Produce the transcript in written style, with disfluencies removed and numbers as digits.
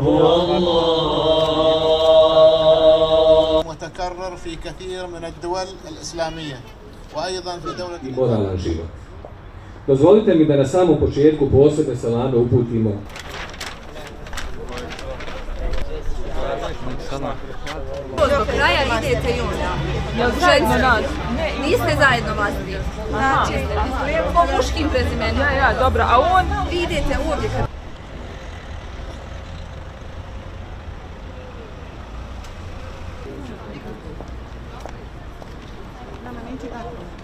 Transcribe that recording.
هو الله. متكرر في كثير من الدول الإسلامية وأيضا في دولة i moralan život. Dozvolite mi da na samom početku posebne salame uputimo Do kraja idete i onda. Jel zajedno nas? Niste zajedno vas tri. Znači, po muškim prezimenima. Ja, dobro, a on? Vi idete u objekat. Nama neće tako.